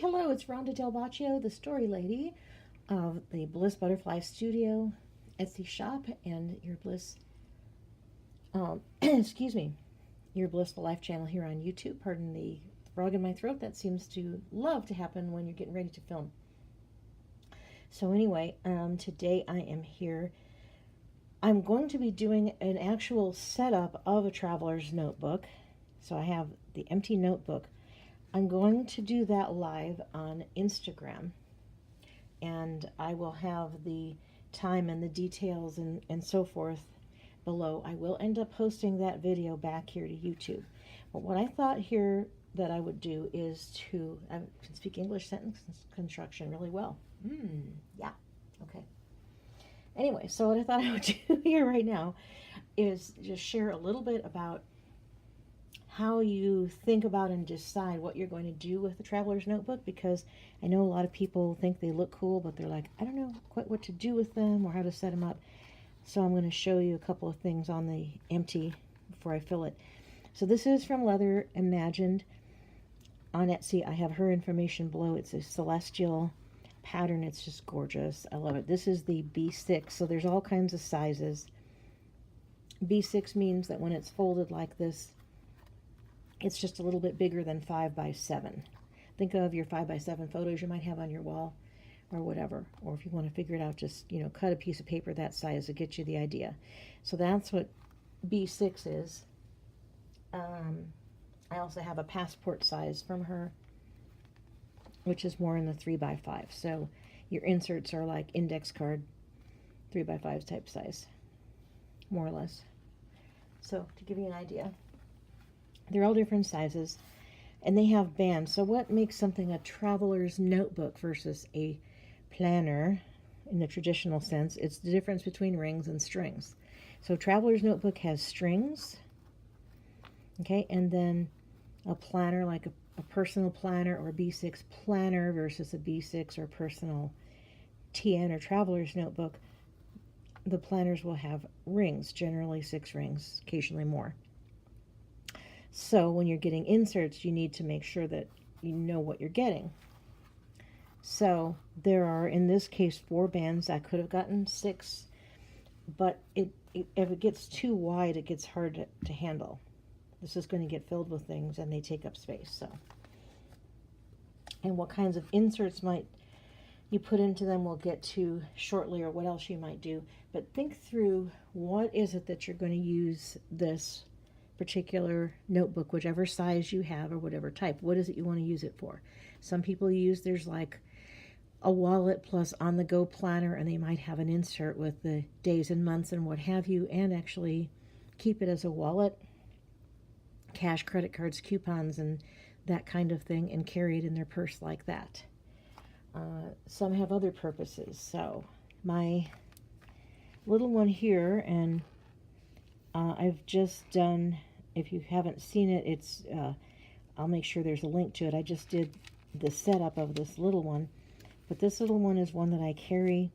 Hello, it's Ronda Del Boccio, the story lady of the Bliss Butterfly Studio Etsy shop and your Bliss, excuse me, your Blissful Life channel here on YouTube. Pardon the frog in my throat. That seems to love to happen when you're getting ready to film. So anyway, today I am here. I'm going to be doing an actual setup of a traveler's notebook. So I have the empty notebook. I'm going to do that live on Instagram, and I will have the time and the details and so forth below. I will end up posting that video back here to YouTube. But what I thought here that I would do is to, I can speak English sentence construction really well. Yeah, okay. Anyway, so what I thought I would do here right now is just share a little bit about how you think about and decide what you're going to do with the traveler's notebook, because I know a lot of people think they look cool, but they're like, I don't know quite what to do with them or how to set them up. So I'm going to show you a couple of things on the empty before I fill it. So this is from Leather Imagined on Etsy. I have her information below. It's a celestial pattern. It's just gorgeous. I love it. This is the B6, so there's all kinds of sizes. B6 means that when it's folded like this, it's just a little bit bigger than 5x7. Think of your 5x7 photos you might have on your wall or whatever. Or if you want to figure it out, just, you know, cut a piece of paper that size to get you the idea. So that's what B6 is. I also have a passport size from her, which is more in the 3x5. So your inserts are like index card 3x5 type size, more or less. So to give you an idea, they're all different sizes, and they have bands. So what makes something a traveler's notebook versus a planner in the traditional sense? It's the difference between rings and strings. So traveler's notebook has strings, okay, and then a planner, like a personal planner or B6 planner versus a B6 or personal TN or traveler's notebook. The planners will have rings, generally 6 rings, occasionally more. So when you're getting inserts, you need to make sure that you know what you're getting. So there are, in this case, 4 bands. I could have gotten 6, but if it gets too wide, it gets hard to handle. This is going to get filled with things, and they take up space. So, and what kinds of inserts might you put into them we'll get to shortly, or what else you might do. But think through, what is it that you're going to use this particular notebook, whichever size you have or whatever type, what is it you want to use it for? Some people use, there's like a wallet plus on-the-go planner, and they might have an insert with the days and months and what have you, and actually keep it as a wallet, cash, credit cards, coupons, and that kind of thing, and carry it in their purse like that. Some have other purposes. So my little one here, and I've just done, if you haven't seen it, it's I'll make sure there's a link to it. I just did the setup of this little one, but this little one is one that I carry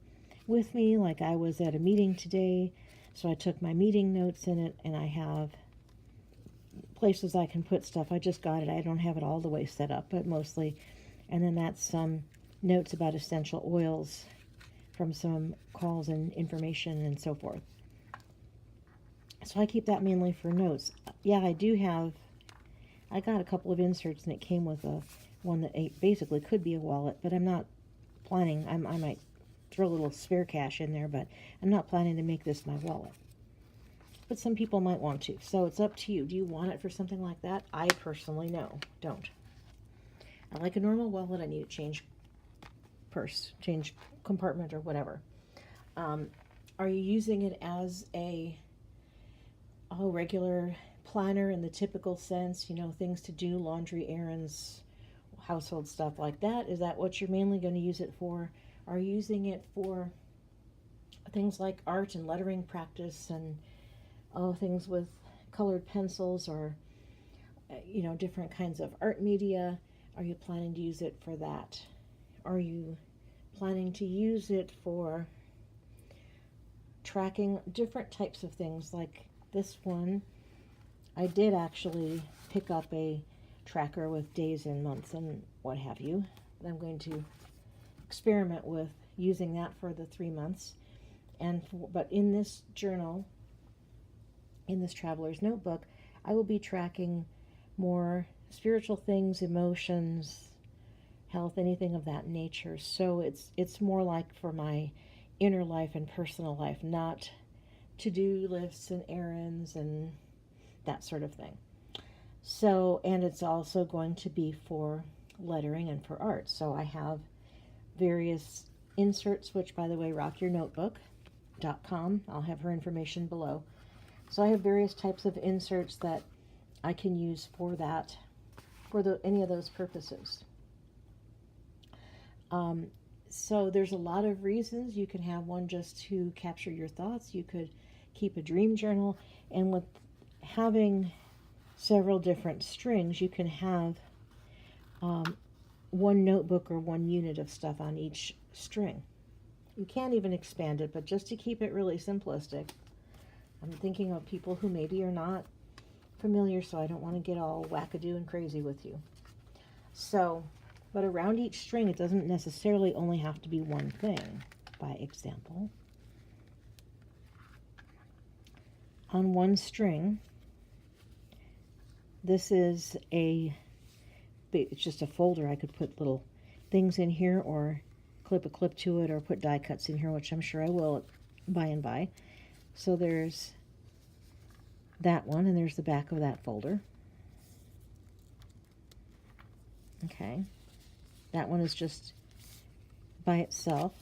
with me. Like, I was at a meeting today, so I took my meeting notes in it, and I have places I can put stuff. I just got it. I don't have it all the way set up, but mostly. And then that's some notes about essential oils from some calls and information and so forth. So I keep that mainly for notes. Yeah, I do have, I got a couple of inserts, and it came with a one that basically could be a wallet, but I'm not planning, I might throw a little spare cash in there, but I'm not planning to make this my wallet. But some people might want to, so it's up to you. Do you want it for something like that? I personally don't. I like a normal wallet. I need to change purse, change compartment, or whatever. Are you using it as a regular planner in the typical sense, you know, things to do, laundry, errands, household stuff like that? Is that what you're mainly going to use it for? Are you using it for things like art and lettering practice, and things with colored pencils, or you know, different kinds of art media? Are you planning to use it for that? Are you planning to use it for tracking different types of things? Like this one, I did actually pick up a tracker with days and months and what have you. that I'm going to experiment with using that for the 3 months. But in this journal, in this traveler's notebook, I will be tracking more spiritual things, emotions, health, anything of that nature. So it's more like for my inner life and personal life, not to-do lists and errands and that sort of thing. So, and it's also going to be for lettering and for art. So I have various inserts, which, by the way, rockyournotebook.com. I'll have her information below. So I have various types of inserts that I can use for that, for any of those purposes. So there's a lot of reasons. You can have one just to capture your thoughts. You could keep a dream journal, and with having several different strings, you can have one notebook or one unit of stuff on each string. You can't even expand it, but just to keep it really simplistic, I'm thinking of people who maybe are not familiar, so I don't want to get all wackadoo and crazy with you. So, but around each string, it doesn't necessarily only have to be one thing. By example, on one string, this is it's just a folder. I could put little things in here, or clip a clip to it, or put die cuts in here, which I'm sure I will by and by. So there's that one, and there's the back of that folder. Okay, that one is just by itself.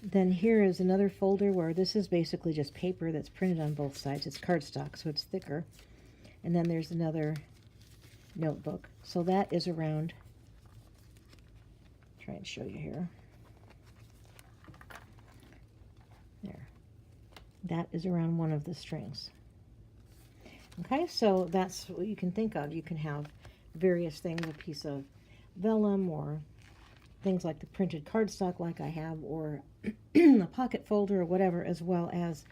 Then here is another folder where this is basically just paper that's printed on both sides. It's cardstock, so it's thicker. And then there's another notebook. So that is around, try and show you here. There. That is around one of the strings. Okay, so that's what you can think of. You can have various things, a piece of vellum, or things like the printed cardstock like I have, or a pocket folder or whatever, as well as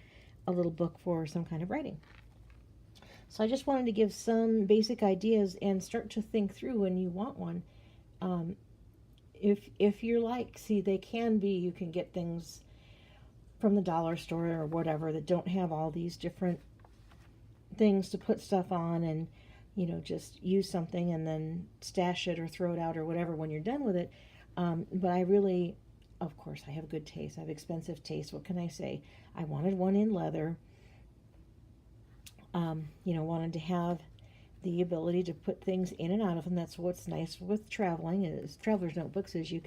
a little book for some kind of writing. So I just wanted to give some basic ideas and start to think through when you want one. If you're like, see, they can be, you can get things from the dollar store or whatever that don't have all these different things to put stuff on, and you know, just use something and then stash it or throw it out or whatever when you're done with it. But I really, of course, I have good taste. I have expensive taste. What can I say? I wanted one in leather. You know, wanted to have the ability to put things in and out of them. That's what's nice with traveling, is traveler's notebooks, is you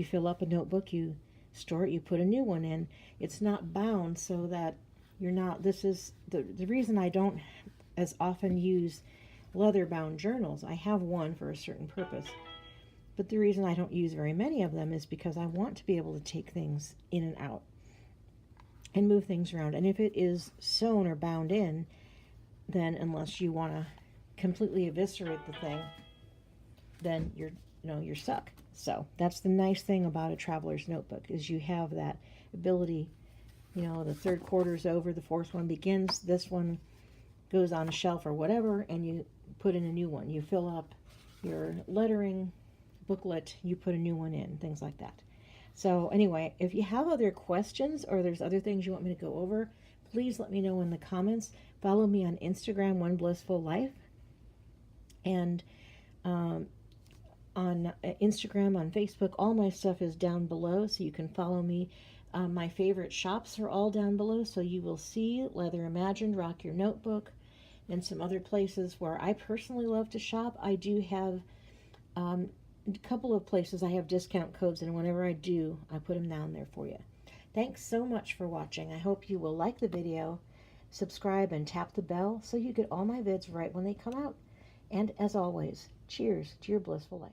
fill up a notebook, you store it, you put a new one in. It's not bound, so that you're not, this is the reason I don't as often use leather bound journals. I have one for a certain purpose, but the reason I don't use very many of them is because I want to be able to take things in and out and move things around. And if it is sewn or bound in, then unless you want to completely eviscerate the thing, then you're stuck. So that's the nice thing about a traveler's notebook, is you have that ability. You know, the third quarter's over, the fourth one begins, this one goes on a shelf or whatever, and you put in a new one. You fill up your lettering booklet, you put a new one in, things like that. So anyway, if you have other questions or there's other things you want me to go over, please let me know in the comments. Follow me on Instagram, One Blissful Life, and on Instagram, on Facebook. All my stuff is down below, so you can follow me. My favorite shops are all down below, so you will see Leather Imagined, Rock Your Notebook, and some other places where I personally love to shop. I do have a couple of places I have discount codes, and whenever I do, I put them down there for you. Thanks so much for watching. I hope you will like the video, subscribe, and tap the bell so you get all my vids right when they come out. And as always, cheers to your blissful life.